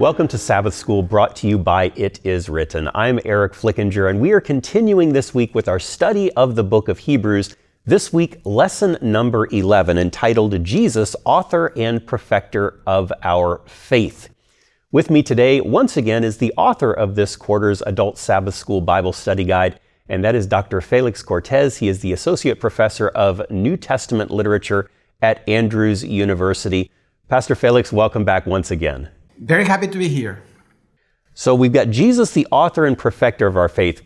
Welcome to Sabbath School, brought to you by It Is Written. I'm Eric Flickinger, and we are continuing this week with our study of the book of Hebrews. This week, lesson number 11, entitled Jesus, Author and Perfecter of Our Faith. With me today, once again, is the author of this quarter's Adult Sabbath School Bible Study Guide, and that is Dr. Felix Cortez. He is the Associate Professor of New Testament Literature at Andrews University. Pastor Felix, welcome back once again. Very happy to be here. So we've got Jesus, the author and perfecter of our faith.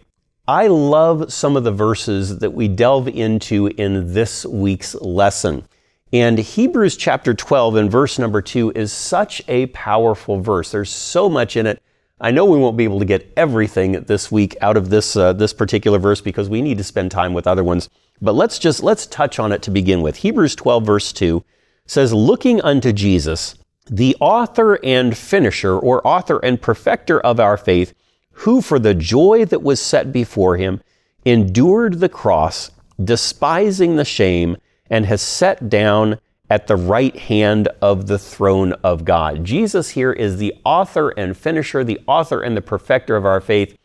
I love some of the verses that we delve into in this week's lesson. And Hebrews chapter 12 and verse number 2 is such a powerful verse. There's so much in it. I know we won't be able to get everything this week out of this particular verse because we need to spend time with other ones. But let's touch on it to begin with. Hebrews 12 verse 2 says, "Looking unto Jesus, the author and finisher, or author and perfecter of our faith, who for the joy that was set before him endured the cross, despising the shame, and has sat down at the right hand of the throne of God." Jesus here is the author and finisher, the author and the perfecter of our faith.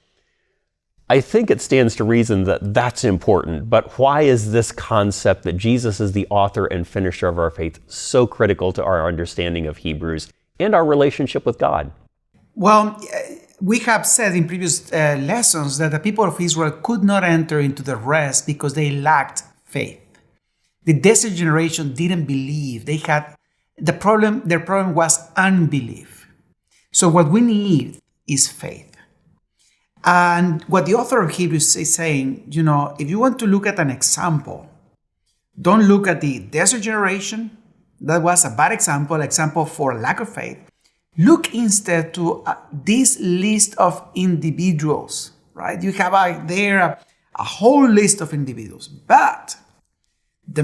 I think it stands to reason that that's important, but why is this concept that Jesus is the author and finisher of our faith so critical to our understanding of Hebrews and our relationship with God? Well, we have said in previous lessons that the people of Israel could not enter into the rest because they lacked faith. The desert generation didn't believe. Their problem was unbelief. So what we need is faith. And what the author of Hebrews is saying, if you want to look at an example, don't look at the desert generation. That was a bad example for lack of faith. Look instead to this list of individuals, right? You have there a whole list of individuals, but the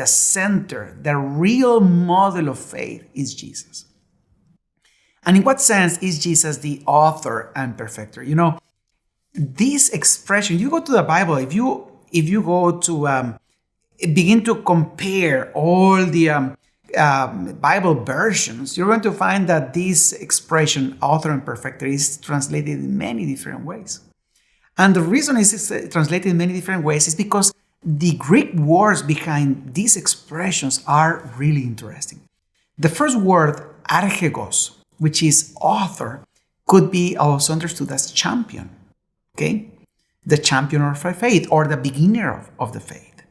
center, the real model of faith is Jesus. And in what sense is Jesus the author and perfecter? This expression, you go to the Bible, if you go to begin to compare all the Bible versions, you're going to find that this expression, author and perfecter, is translated in many different ways. And the reason it's translated in many different ways is because the Greek words behind these expressions are really interesting. The first word, archegos, which is author, could be also understood as champion, okay? The champion of our faith, or the beginner of the faith.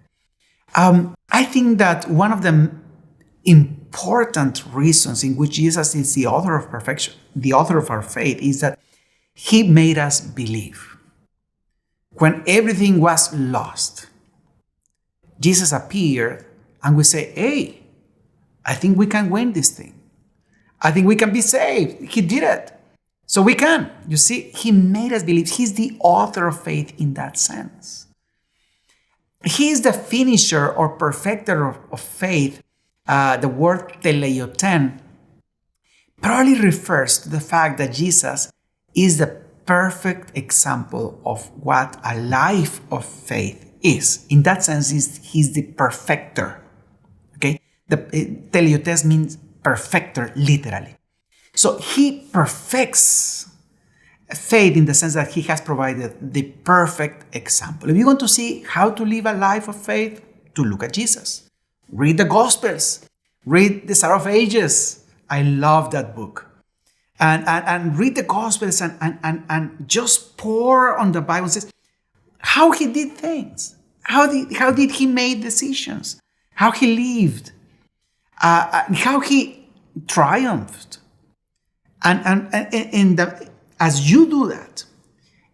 I think that one of the important reasons in which Jesus is the author of perfection, the author of our faith, is that he made us believe. When everything was lost, Jesus appeared and we say, hey, I think we can win this thing. I think we can be saved. He did it. So we can. You see, he made us believe. He's the author of faith in that sense. He is the finisher or perfecter of faith. The word teleioten probably refers to the fact that Jesus is the perfect example of what a life of faith is. In that sense, he's the perfecter. Okay? The teleiotes means perfecter, literally. So he perfects faith in the sense that he has provided the perfect example. If you want to see how to live a life of faith, to look at Jesus. Read the Gospels. Read the Star of Ages. I love that book. And read the Gospels and just pour on the Bible. Says how he did things. How did he make decisions? How he lived. How he triumphed. And as you do that,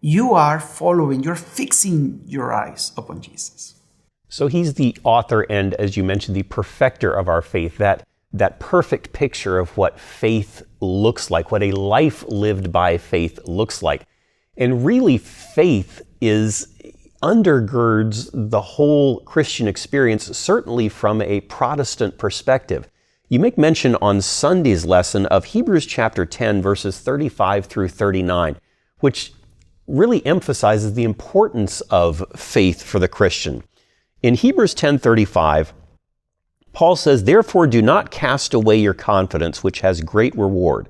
you're fixing your eyes upon Jesus. So he's the author and, as you mentioned, the perfecter of our faith, that perfect picture of what faith looks like, what a life lived by faith looks like. And really, faith undergirds the whole Christian experience, certainly from a Protestant perspective. You make mention on Sunday's lesson of Hebrews chapter 10, verses 35 through 39, which really emphasizes the importance of faith for the Christian. In Hebrews 10:35, Paul says, "Therefore do not cast away your confidence, which has great reward.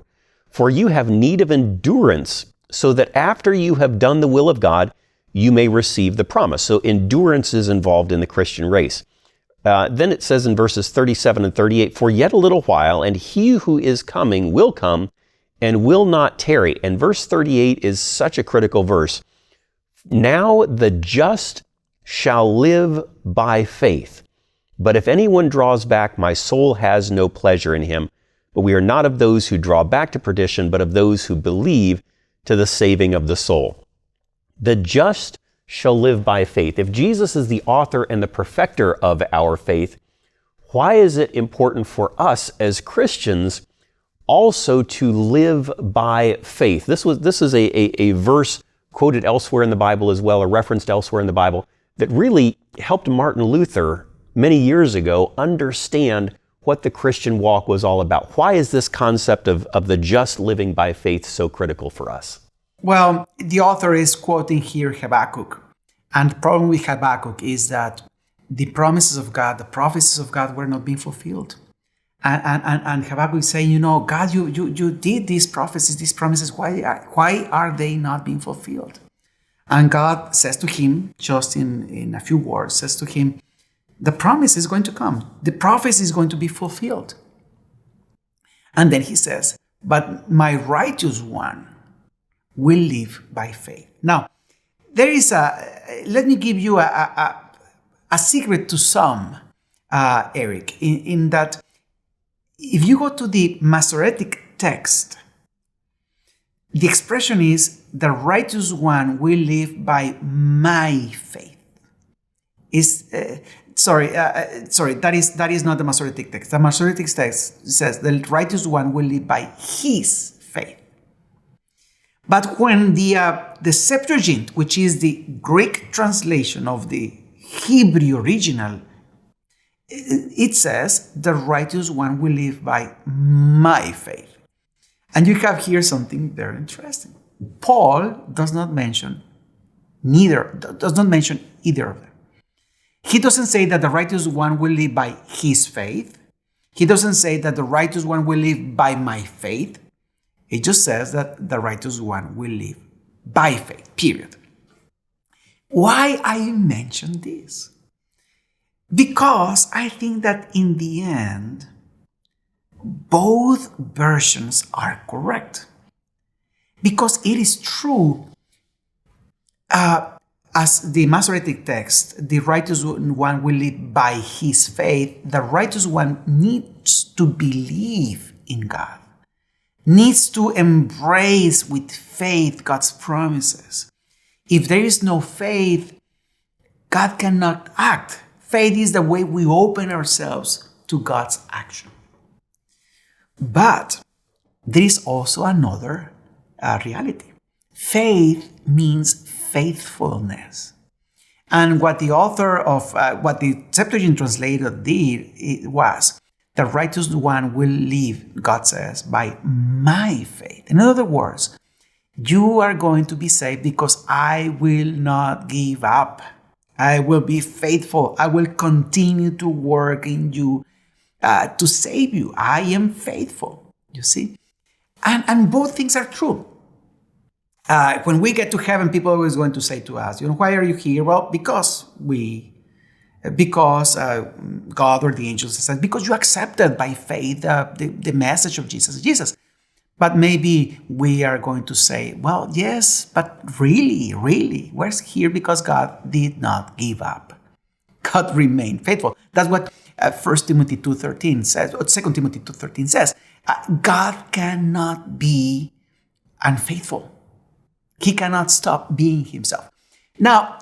For you have need of endurance, so that after you have done the will of God, you may receive the promise. So endurance is involved in the Christian race. Then it says in verses 37 and 38, for yet a little while, and he who is coming will come and will not tarry. And verse 38 is such a critical verse. Now the just shall live by faith. But if anyone draws back, my soul has no pleasure in him. But we are not of those who draw back to perdition, but of those who believe to the saving of the soul. The just shall live by faith. If Jesus is the author and the perfecter of our faith, why is it important for us as Christians also to live by faith? This is a verse quoted elsewhere in the Bible as well, or referenced elsewhere in the Bible, that really helped Martin Luther many years ago understand what the Christian walk was all about. Why is this concept of the just living by faith so critical for us? Well, the author is quoting here Habakkuk. And the problem with Habakkuk is that the promises of God, the prophecies of God were not being fulfilled. And Habakkuk is saying, God, you did these prophecies, these promises. Why are they not being fulfilled? And God says to him, just in a few words, says to him, the promise is going to come. The prophecy is going to be fulfilled. And then he says, but my righteous one will live by faith. Now, there is let me give you a secret to some, Eric, in that if you go to the Masoretic text, the expression is, the righteous one will live by my faith. Sorry, that is not the Masoretic text. The Masoretic text says, the righteous one will live by his faith. But when the Septuagint, which is the Greek translation of the Hebrew original, it says, the righteous one will live by my faith. And you have here something very interesting. Paul does not mention either of them. He doesn't say that the righteous one will live by his faith. He doesn't say that the righteous one will live by my faith. It just says that the righteous one will live by faith, period. Why I mention this? Because I think that in the end, both versions are correct. Because it is true, as the Masoretic text, the righteous one will live by his faith. The righteous one needs to believe in God, needs to embrace with faith God's promises. If there is no faith, God cannot act. Faith is the way we open ourselves to God's action. But there is also another reality. Faith means faithfulness. And what the author of, what the Septuagint translator did, it was, the righteous one will live, God says, by my faith. In other words, you are going to be saved because I will not give up. I will be faithful. I will continue to work in you to save you. I am faithful, you see? And both things are true. When we get to heaven, people are always going to say to us, why are you here? Well, because God or the angels said, because you accepted by faith the message of Jesus. But maybe we are going to say, well, yes, but really, we're here because God did not give up. God remained faithful. That's what 1 Timothy 2:13 says, or 2 Timothy 2:13 says. God cannot be unfaithful. He cannot stop being himself. Now,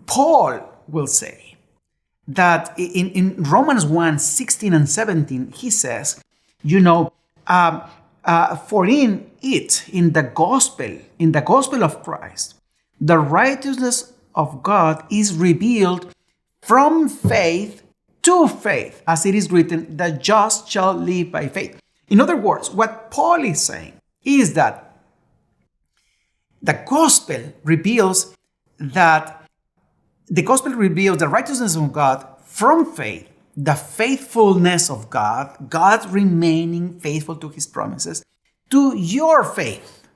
Paul will say that in Romans 1:16 and 17, he says, for in the gospel of Christ, the righteousness of God is revealed from faith to faith, as it is written, the just shall live by faith. In other words, what Paul is saying is that the gospel reveals the righteousness of God from faith, the faithfulness of God, God remaining faithful to his promises, to your faith.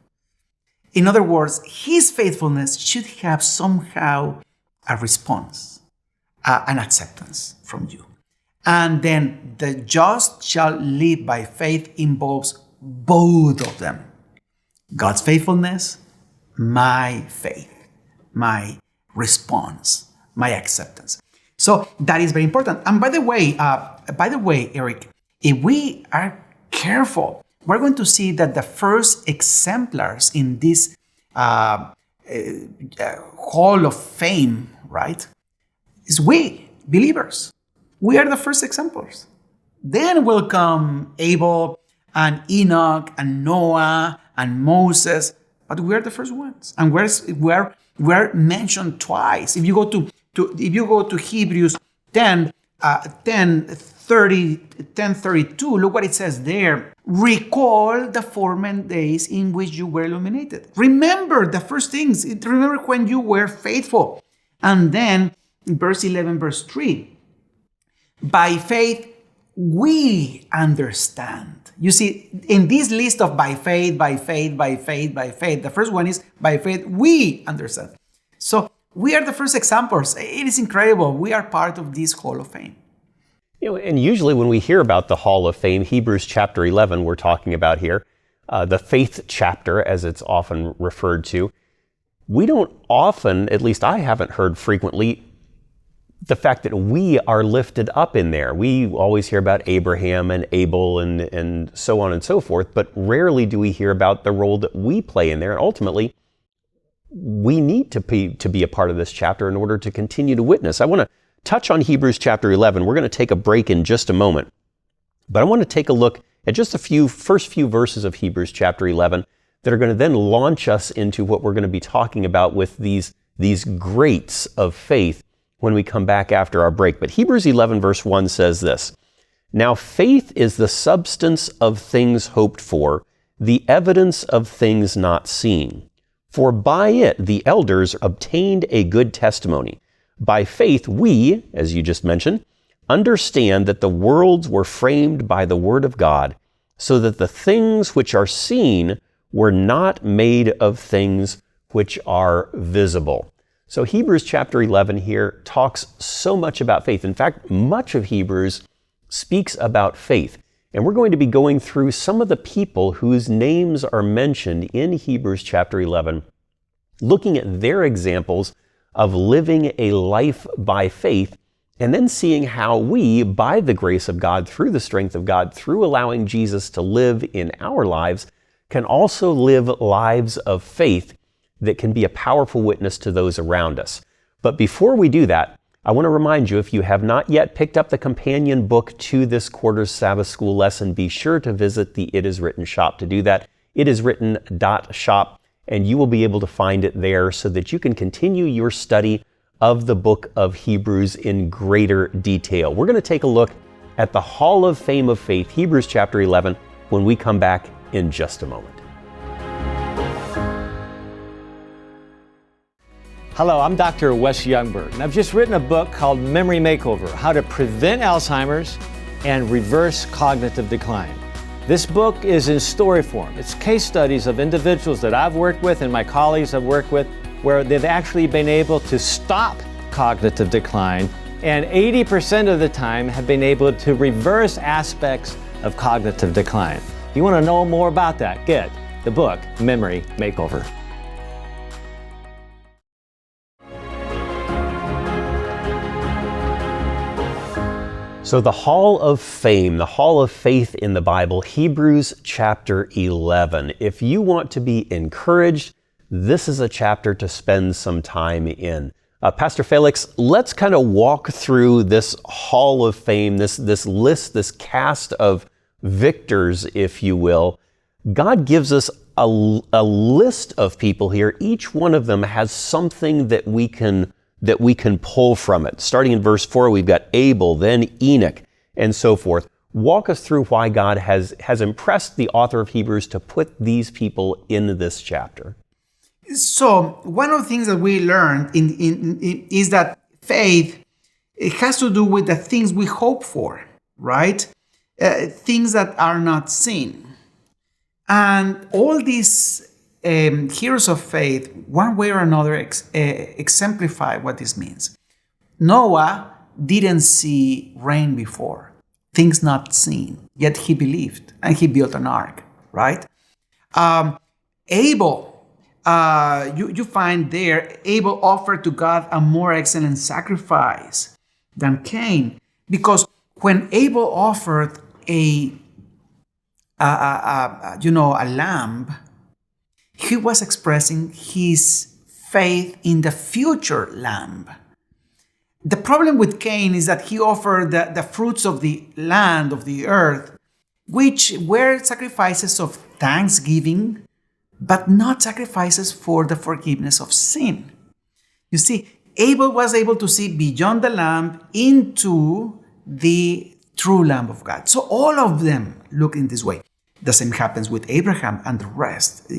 In other words, his faithfulness should have somehow a response, an acceptance from you. And then the just shall live by faith involves both of them. God's faithfulness, my faith, my response, my acceptance. So that is very important. And by the way, Eric, if we are careful, we're going to see that the first exemplars in this Hall of Fame, right, is we, believers. We are the first exemplars. Then will come Abel and Enoch and Noah and Moses, but we are the first ones. And we're mentioned twice. If you go to Hebrews 10:32, look what it says there. Recall the former days in which you were illuminated. Remember the first things. Remember when you were faithful. And then verse 11, verse 3. By faith, we understand. You see, in this list of by faith, the first one is by faith, we understand. So we are the first examples. It is incredible. We are part of this Hall of Fame. And usually when we hear about the Hall of Fame, Hebrews chapter 11, we're talking about here, the faith chapter, as it's often referred to, we don't often, at least I haven't heard frequently, the fact that we are lifted up in there. We always hear about Abraham and Abel and so on and so forth, but rarely do we hear about the role that we play in there. And ultimately, we need to be a part of this chapter in order to continue to witness. I want to touch on Hebrews chapter 11. We're going to take a break in just a moment, but I want to take a look at just first few verses of Hebrews chapter 11 that are going to then launch us into what we're going to be talking about with these greats of faith when we come back after our break. But Hebrews 11 verse 1 says this, "Now faith is the substance of things hoped for, the evidence of things not seen. For by it the elders obtained a good testimony. By faith we," as you just mentioned, "understand that the worlds were framed by the word of God, so that the things which are seen were not made of things which are visible." So Hebrews chapter 11 here talks so much about faith. In fact, much of Hebrews speaks about faith. And we're going to be going through some of the people whose names are mentioned in Hebrews chapter 11, looking at their examples of living a life by faith, and then seeing how we, by the grace of God, through the strength of God, through allowing Jesus to live in our lives, can also live lives of faith that can be a powerful witness to those around us. But before we do that, I want to remind you, if you have not yet picked up the companion book to this quarter's Sabbath School lesson, be sure to visit the It Is Written shop to do that. itiswritten.shop, and you will be able to find it there so that you can continue your study of the book of Hebrews in greater detail. We're going to take a look at the Hall of Fame of Faith, Hebrews chapter 11, when we come back in just a moment. Hello, I'm Dr. Wes Youngberg, and I've just written a book called Memory Makeover, How to Prevent Alzheimer's and Reverse Cognitive Decline. This book is in story form. It's case studies of individuals that I've worked with and my colleagues have worked with where they've actually been able to stop cognitive decline, and 80% of the time have been able to reverse aspects of cognitive decline. If you want to know more about that, get the book, Memory Makeover. So the Hall of Fame, the Hall of Faith in the Bible, Hebrews chapter 11. If you want to be encouraged, this is a chapter to spend some time in. Pastor Felix, let's kind of walk through this Hall of Fame, this list, this cast of victors, if you will. God gives us a list of people here. Each one of them has something that we can pull from it. Starting in verse 4, we've got Abel, then Enoch, and so forth. Walk us through why God has impressed the author of Hebrews to put these people in this chapter. So one of the things that we learned is that faith, it has to do with the things we hope for, right? Things that are not seen. And all these heroes of faith, one way or another, exemplify what this means. Noah didn't see rain before, things not seen, yet he believed and he built an ark, right? Abel, you find there, Abel offered to God a more excellent sacrifice than Cain, because when Abel offered a lamb, he was expressing his faith in the future lamb. The problem with Cain is that he offered the fruits of the land, of the earth, which were sacrifices of thanksgiving, but not sacrifices for the forgiveness of sin. You see, Abel was able to see beyond the lamb into the true Lamb of God. So all of them look in this way. The same happens with Abraham and the rest.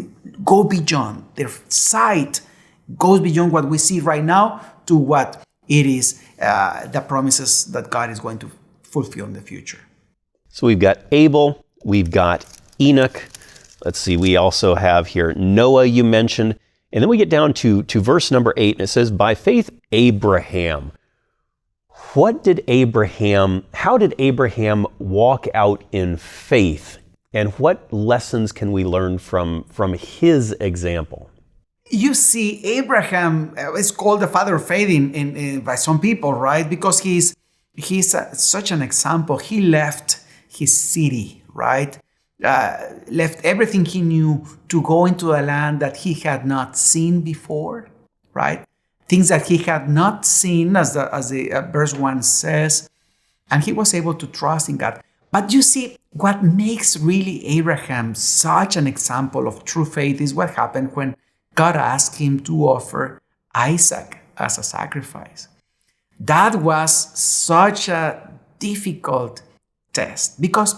Go beyond. Their sight goes beyond what we see right now to what it is, the promises that God is going to fulfill in the future. So we've got Abel, we've got Enoch. Let's see, we also have here Noah, you mentioned. And then we get down to verse number 8, and it says, by faith, Abraham. How did Abraham walk out in faith? And what lessons can we learn from his example? You see, Abraham is called the father of faith by some people, right? Because he's such an example. He left his city, right? Left everything he knew to go into a land that he had not seen before, right? Things that he had not seen, as the verse 1 says, and he was able to trust in God. But you see, what makes really Abraham such an example of true faith is what happened when God asked him to offer Isaac as a sacrifice. That was such a difficult test because,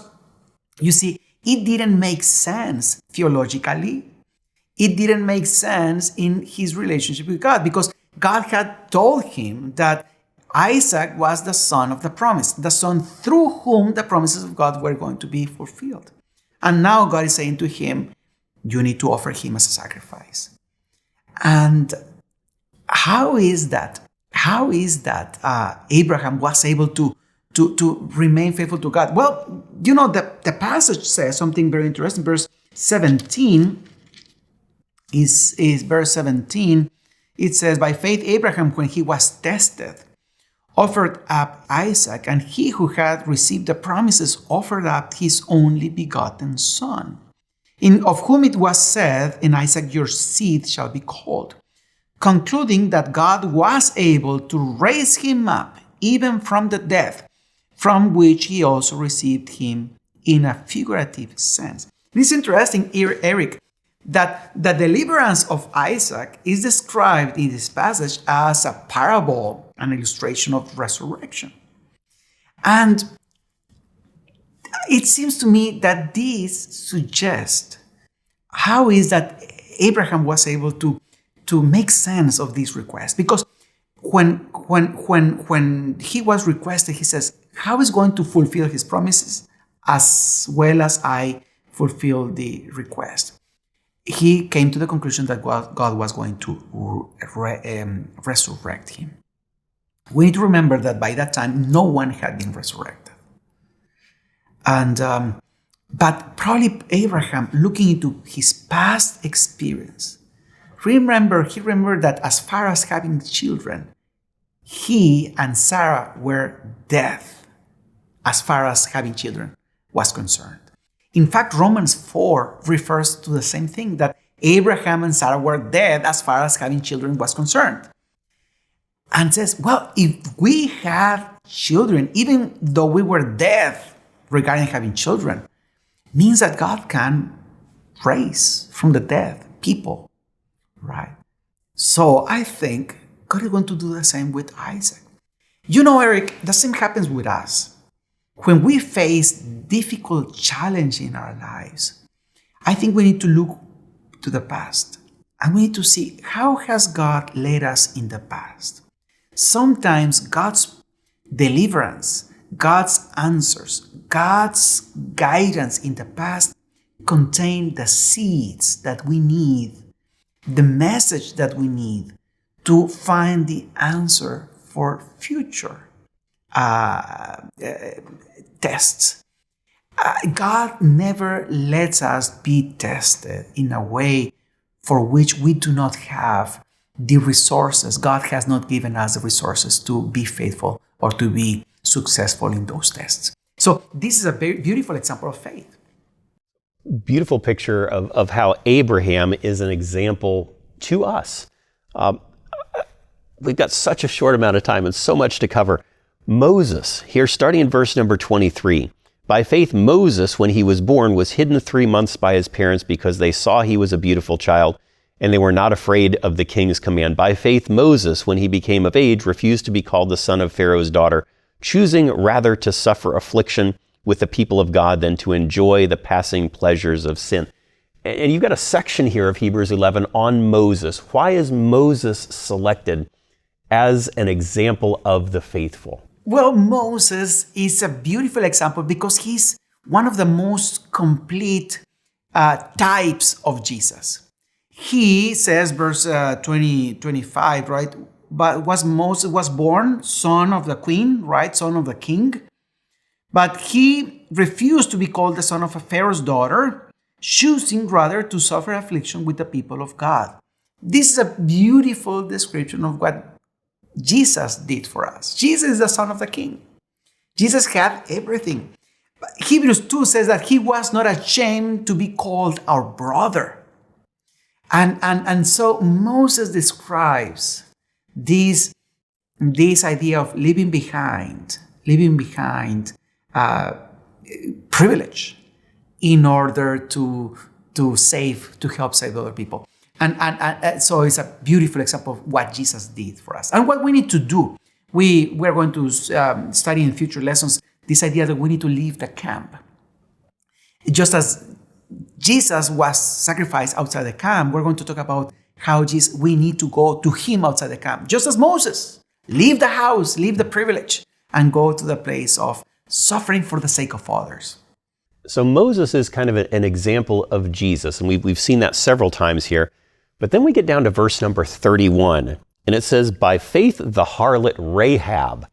you see, it didn't make sense theologically. It didn't make sense in his relationship with God because God had told him that Isaac was the son of the promise, the son through whom the promises of God were going to be fulfilled. And now God is saying to him, you need to offer him as a sacrifice. And how is that? How is that Abraham was able to remain faithful to God? Well, you know, the passage says something very interesting. Verse 17 is verse 17. It says, by faith Abraham, when he was tested, offered up Isaac, and he who had received the promises offered up his only begotten son, of whom it was said, in Isaac your seed shall be called, concluding that God was able to raise him up even from the death, from which he also received him in a figurative sense. It is interesting here, Eric, that the deliverance of Isaac is described in this passage as a parable, an illustration of resurrection. And it seems to me that this suggests how is that Abraham was able to make sense of this request. Because when he was requested, he says, how is going to fulfill his promises as well as I fulfill the request? He came to the conclusion that God was going to resurrect him. We need to remember that by that time, no one had been resurrected. And but probably Abraham, looking into his past experience, he remembered that as far as having children, he and Sarah were dead as far as having children was concerned. In fact, Romans 4 refers to the same thing, that Abraham and Sarah were dead as far as having children was concerned. And says, well, if we had children, even though we were dead regarding having children, means that God can raise from the dead people, right? So I think God is going to do the same with Isaac. You know, Eric, the same happens with us. When we face difficult challenge in our lives, I think we need to look to the past and we need to see how has God led us in the past. Sometimes God's deliverance, God's answers, God's guidance in the past contain the seeds that we need, the message that we need to find the answer for future tests. God never lets us be tested in a way for which we do not have the resources. God has not given us the resources to be faithful or to be successful in those tests. So this is a very beautiful example of faith. Beautiful picture of how Abraham is an example to us. We've got such a short amount of time and so much to cover. Moses, here starting in verse number 23. By faith, Moses, when he was born, was hidden 3 months by his parents because they saw he was a beautiful child, and they were not afraid of the king's command. By faith, Moses, when he became of age, refused to be called the son of Pharaoh's daughter, choosing rather to suffer affliction with the people of God than to enjoy the passing pleasures of sin. And you've got a section here of Hebrews 11 on Moses. Why is Moses selected as an example of the faithful? Well, Moses is a beautiful example because he's one of the most complete types of Jesus. He says, verse 25, right? But Moses was born son of the queen, right? Son of the king. But he refused to be called the son of a Pharaoh's daughter, choosing rather to suffer affliction with the people of God. This is a beautiful description of what Jesus did for us. Jesus is the son of the king. Jesus had everything. But Hebrews 2 says that he was not ashamed to be called our brother. And so Moses describes this idea of leaving behind privilege in order to help save other people. And so it's a beautiful example of what Jesus did for us. And what we need to do, we're going to study in future lessons this idea that we need to leave the camp. Just as Jesus was sacrificed outside the camp, we're going to talk about how we need to go to him outside the camp. Just as Moses, leave the house, leave the privilege, and go to the place of suffering for the sake of others. So Moses is kind of an example of Jesus, and we've seen that several times here. But then we get down to verse number 31, and it says, by faith the harlot Rahab.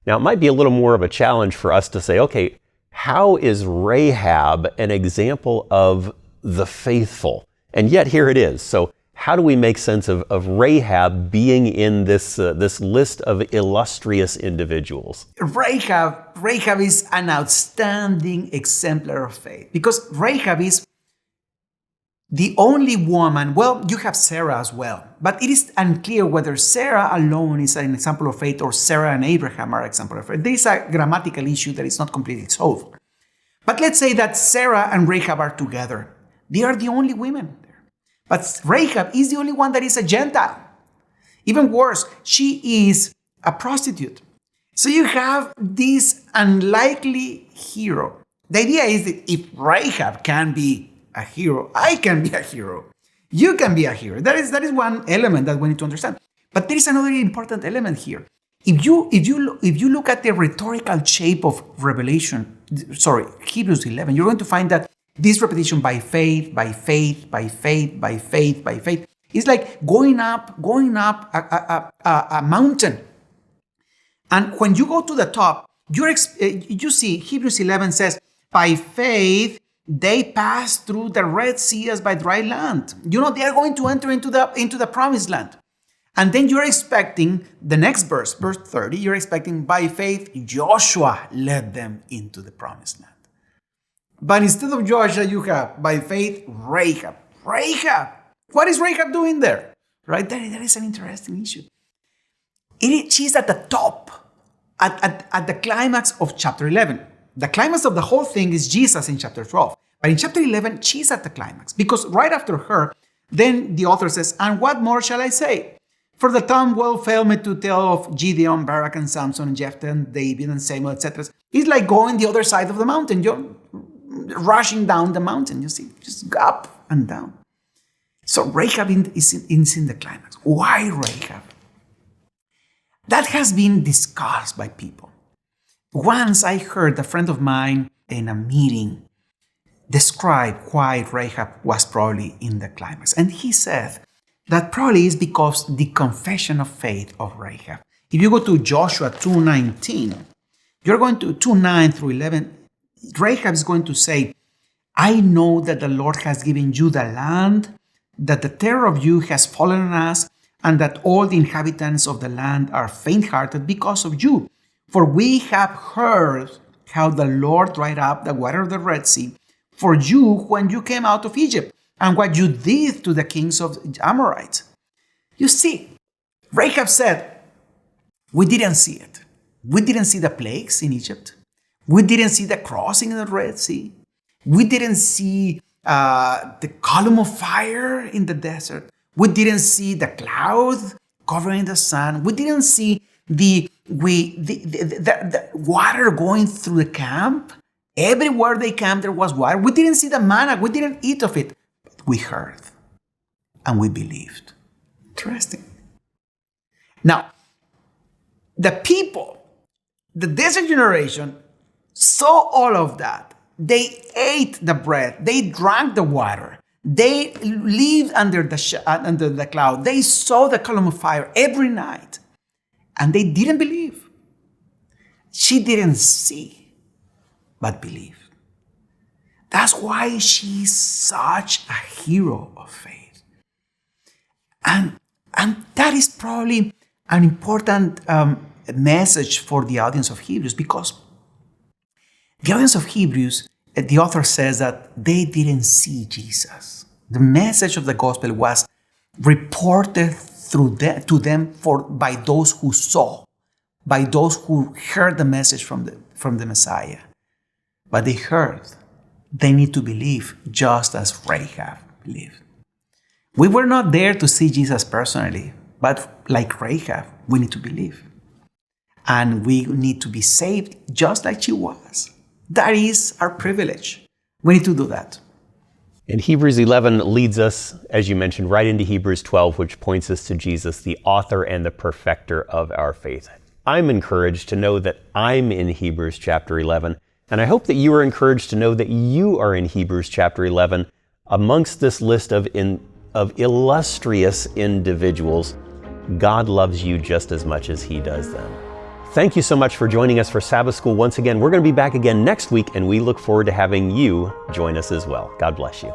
Now, it might be a little more of a challenge for us to say, okay, how is Rahab an example of the faithful? And yet here it is. So how do we make sense of Rahab being in this list of illustrious individuals? Rahab is an outstanding exemplar of faith because Rahab is the only woman. Well, you have Sarah as well, but it is unclear whether Sarah alone is an example of faith or Sarah and Abraham are an example of faith. There is a grammatical issue that is not completely solved. But let's say that Sarah and Rahab are together. They are the only women there. But Rahab is the only one that is a Gentile. Even worse, she is a prostitute. So you have this unlikely hero. The idea is that if Rahab can be a hero, I can be a hero. You can be a hero. That is one element that we need to understand. But there is another important element here. If you look at the rhetorical shape of Hebrews 11, you're going to find that this repetition by faith, by faith, by faith, by faith, by faith, is like going up a mountain. And when you go to the top, you see Hebrews 11 says, by faith, they passed through the Red Sea as by dry land. They are going to enter into the promised land. And then you're expecting the next verse 30, you're expecting by faith, Joshua led them into the promised land. But instead of Joshua, you have by faith, Rahab. Rahab! What is Rahab doing there? Right? That is an interesting issue. She's at the top, at the climax of chapter 11. The climax of the whole thing is Jesus in chapter 12. But in chapter 11, she's at the climax. Because right after her, then the author says, and what more shall I say? For the time will fail me to tell of Gideon, Barak, and Samson, and Jephthah, and David, and Samuel, etc. It's like going the other side of the mountain. You're rushing down the mountain, you see, just up and down. So Rahab is in the climax. Why Rahab? That has been discussed by people. Once I heard a friend of mine in a meeting describe why Rahab was probably in the climax. And he said that probably is because the confession of faith of Rahab. If you go to Joshua 2:19, you're going to 2:9 through 11, Rahab is going to say, I know that the Lord has given you the land, that the terror of you has fallen on us, and that all the inhabitants of the land are faint-hearted because of you. For we have heard how the Lord dried up the water of the Red Sea for you when you came out of Egypt, and what you did to the kings of the Amorites. You see, Rahab said, we didn't see it. We didn't see the plagues in Egypt. We didn't see the crossing of the Red Sea. We didn't see the column of fire in the desert. We didn't see the cloud covering the sun. We didn't see the water going through the camp. Everywhere they camped, there was water. We didn't see the manna. We didn't eat of it. But we heard and we believed. Interesting. Now, the people, the desert generation, saw all of that. They ate the bread. They drank the water. They lived under the cloud. They saw the column of fire every night. And they didn't believe. She didn't see, but believed. That's why she's such a hero of faith. And that is probably an important message for the audience of Hebrews, because the audience of Hebrews, the author says that they didn't see Jesus. The message of the gospel was reported to them by those who saw, by those who heard the message from the Messiah. But they heard. They need to believe just as Rahab believed. We were not there to see Jesus personally, but like Rahab, we need to believe. And we need to be saved just like she was. That is our privilege. We need to do that. And Hebrews 11 leads us, as you mentioned, right into Hebrews 12, which points us to Jesus, the author and the perfecter of our faith. I'm encouraged to know that I'm in Hebrews chapter 11, and I hope that you are encouraged to know that you are in Hebrews chapter 11 amongst this list of illustrious individuals. God loves you just as much as He does them. Thank you so much for joining us for Sabbath School once again. We're going to be back again next week, and we look forward to having you join us as well. God bless you.